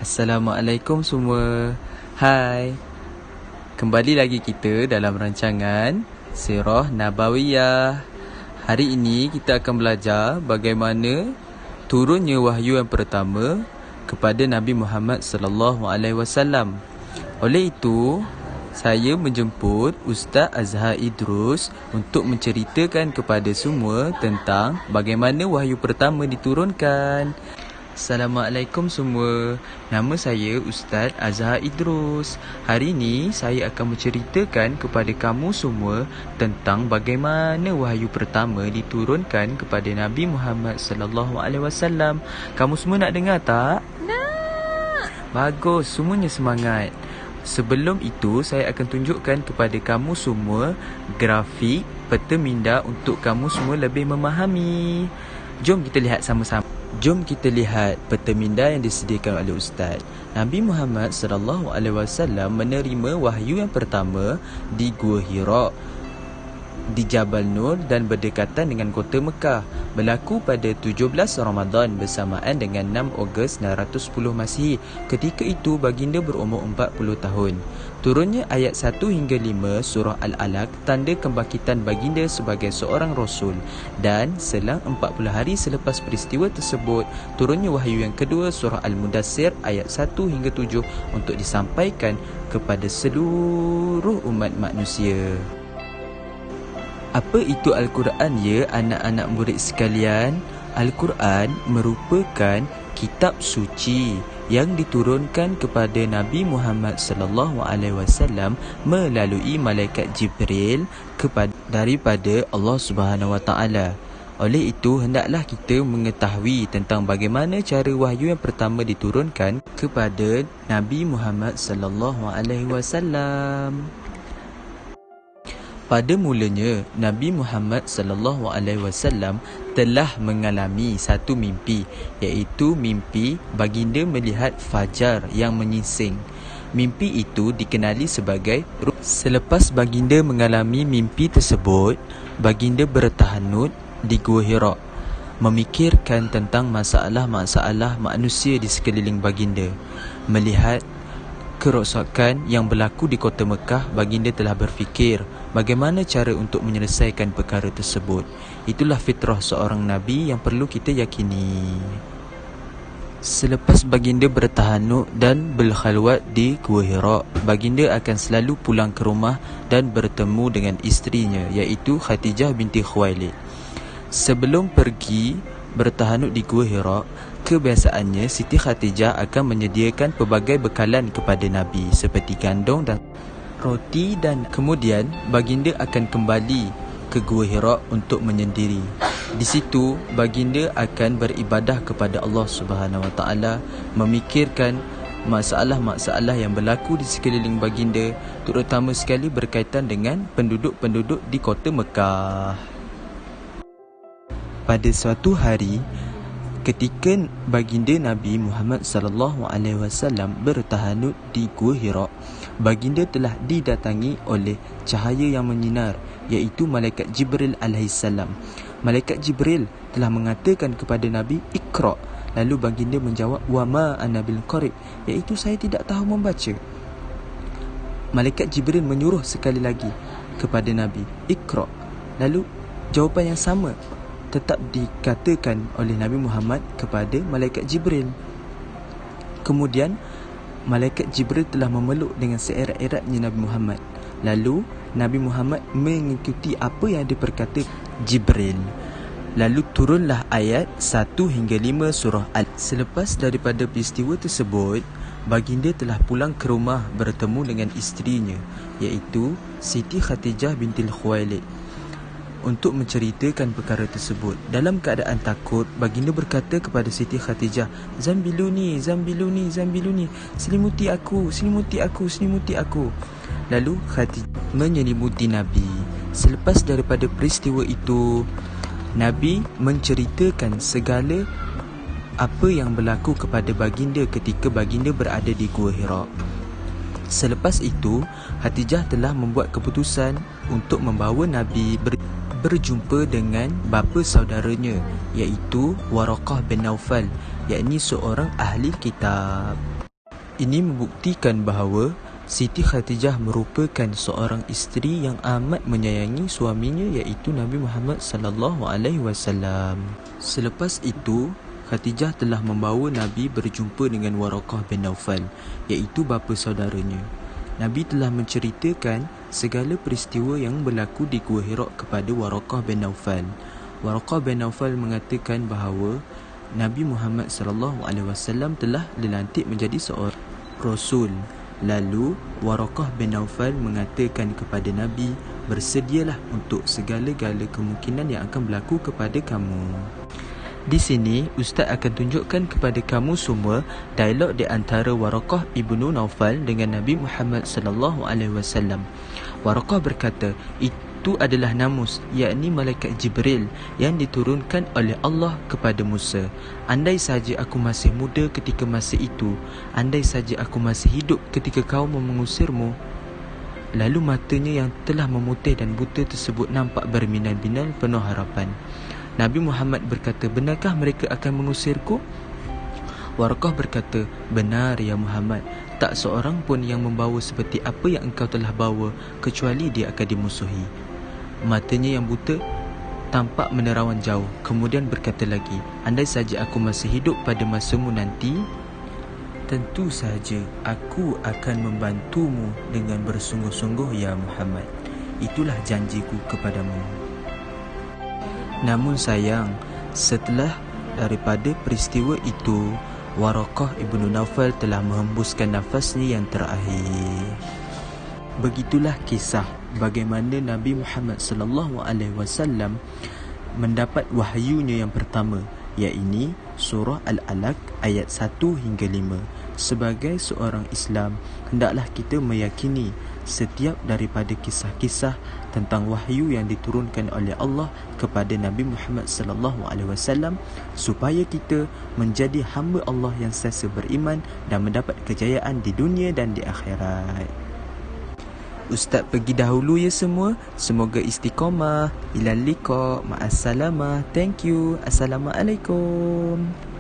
Assalamualaikum semua. Hai. Kembali lagi kita dalam rancangan Sirah Nabawiyah. Hari ini kita akan belajar bagaimana turunnya wahyu yang pertama kepada Nabi Muhammad sallallahu alaihi wasallam. Oleh itu, saya menjemput Ustaz Azhar Idrus untuk menceritakan kepada semua tentang bagaimana wahyu pertama diturunkan. Assalamualaikum semua. Nama saya Ustaz Azhar Idrus. Hari ini saya akan menceritakan kepada kamu semua tentang bagaimana wahyu pertama diturunkan kepada Nabi Muhammad sallallahu alaihi wasallam. Kamu semua nak dengar tak? Nak. Bagus, semuanya semangat. Sebelum itu, saya akan tunjukkan kepada kamu semua grafik peta minda untuk kamu semua lebih memahami. Jom kita lihat sama-sama. Jom kita lihat peta minda yang disediakan oleh Ustaz. Nabi Muhammad sallallahu alaihi wasallam menerima wahyu yang pertama di Gua Hira di Jabal Nur dan berdekatan dengan kota Mekah. Berlaku pada 17 Ramadan bersamaan dengan 6 Ogos 910 Masihi. Ketika itu baginda berumur 40 tahun. Turunnya ayat 1 hingga 5 surah Al-Alaq tanda kebangkitan baginda sebagai seorang rasul, dan selang 40 hari selepas peristiwa tersebut turunnya wahyu yang kedua surah Al-Mudassir ayat 1 hingga 7 untuk disampaikan kepada seluruh umat manusia. Apa itu Al-Quran ya anak-anak murid sekalian? Al-Quran merupakan kitab suci yang diturunkan kepada Nabi Muhammad sallallahu alaihi wasallam melalui malaikat Jibril daripada Allah Subhanahu wa taala. Oleh itu, hendaklah kita mengetahui tentang bagaimana cara wahyu yang pertama diturunkan kepada Nabi Muhammad sallallahu alaihi wasallam. Pada mulanya, Nabi Muhammad sallallahu alaihi wasallam telah mengalami satu mimpi, iaitu mimpi baginda melihat fajar yang menyingsing. Mimpi itu dikenali sebagai Selepas baginda mengalami mimpi tersebut, baginda bertahanut di Gua Hira, memikirkan tentang masalah-masalah manusia di sekeliling baginda. Melihat kerosakan yang berlaku di kota Mekah, baginda telah berfikir bagaimana cara untuk menyelesaikan perkara tersebut. Itulah fitrah seorang Nabi yang perlu kita yakini. Selepas baginda bertahanuk dan berkhalwat di Gua Hira, baginda akan selalu pulang ke rumah dan bertemu dengan isterinya, iaitu Khadijah binti Khuwailid. Sebelum pergi bertahanuk di Gua Hira, kebiasaannya Siti Khadijah akan menyediakan pelbagai bekalan kepada Nabi seperti gandum dan roti, dan kemudian baginda akan kembali ke Gua Hira untuk menyendiri. Di situ baginda akan beribadah kepada Allah Subhanahu wa taala, memikirkan masalah-masalah yang berlaku di sekeliling baginda, terutama sekali berkaitan dengan penduduk-penduduk di kota Mekah. Pada suatu hari, ketika baginda Nabi Muhammad sallallahu alaihi wasallam bertahanut di Gua Hira, baginda telah didatangi oleh cahaya yang menyinar, iaitu malaikat Jibril alaihissalam. Malaikat Jibril telah mengatakan kepada Nabi, "Iqra." Lalu baginda menjawab, "Wa ma ana bil qari'," iaitu saya tidak tahu membaca. Malaikat Jibril menyuruh sekali lagi kepada Nabi, "Iqra." Lalu jawapan yang sama tetap dikatakan oleh Nabi Muhammad kepada malaikat Jibril. Kemudian malaikat Jibril telah memeluk dengan seerat-eratnya Nabi Muhammad. Lalu Nabi Muhammad mengikuti apa yang diperkata Jibril. Lalu turunlah ayat 1 hingga 5 surah Al. Selepas daripada peristiwa tersebut, baginda telah pulang ke rumah bertemu dengan isterinya, iaitu Siti Khadijah binti Khuwailid, untuk menceritakan perkara tersebut. Dalam keadaan takut, baginda berkata kepada Siti Khadijah, "Zambiluni, zambiluni, zambiluni, selimuti aku, selimuti aku, selimuti aku." Lalu Khadijah menyelimuti Nabi. Selepas daripada peristiwa itu, Nabi menceritakan segala apa yang berlaku kepada baginda ketika baginda berada di Gua Hira. Selepas itu, Khadijah telah membuat keputusan untuk membawa Nabi berjumpa dengan bapa saudaranya, iaitu Waraqah bin Naufal, yakni seorang ahli kitab. Ini membuktikan bahawa Siti Khadijah merupakan seorang isteri yang amat menyayangi suaminya, iaitu Nabi Muhammad sallallahu alaihi wasallam. Selepas itu, Khadijah telah membawa Nabi berjumpa dengan Waraqah bin Naufal, iaitu bapa saudaranya. Nabi telah menceritakan segala peristiwa yang berlaku di Gua Hira kepada Waraqah bin Naufal. Waraqah bin Naufal mengatakan bahawa Nabi Muhammad sallallahu alaihi wasallam telah dilantik menjadi seorang rasul. Lalu Waraqah bin Naufal mengatakan kepada Nabi, bersedialah untuk segala-gala kemungkinan yang akan berlaku kepada kamu. Di sini Ustaz akan tunjukkan kepada kamu semua dialog di antara Waraqah ibnu Naufal dengan Nabi Muhammad sallallahu alaihi wasallam. Waraqah berkata, itu adalah namus, yakni malaikat Jibril yang diturunkan oleh Allah kepada Musa. Andai saja aku masih muda ketika masa itu, andai saja aku masih hidup ketika kau mengusirmu. Lalu matanya yang telah memutih dan buta tersebut nampak berminal-minal penuh harapan. Nabi Muhammad berkata, benarkah mereka akan mengusirku? Waraqah berkata, benar ya Muhammad, tak seorang pun yang membawa seperti apa yang engkau telah bawa, kecuali dia akan dimusuhi. Matanya yang buta tampak menerawan jauh. Kemudian berkata lagi, andai saja aku masih hidup pada masamu nanti, tentu saja aku akan membantumu dengan bersungguh-sungguh ya Muhammad. Itulah janjiku kepadamu. Namun sayang, setelah daripada peristiwa itu, Waraqah ibnu Naufal telah menghembuskan nafasnya yang terakhir. Begitulah kisah bagaimana Nabi Muhammad sallallahu alaihi wasallam mendapat wahyunya yang pertama, iaitu surah Al-Alaq ayat 1 hingga 5. Sebagai seorang Islam, hendaklah kita meyakini setiap daripada kisah-kisah tentang wahyu yang diturunkan oleh Allah kepada Nabi Muhammad sallallahu alaihi wasallam, supaya kita menjadi hamba Allah yang sentiasa beriman dan mendapat kejayaan di dunia dan di akhirat. Ustaz pergi dahulu ya semua. Semoga istiqamah. Ilal liqa. Ma'assalamah. Thank you. Assalamualaikum.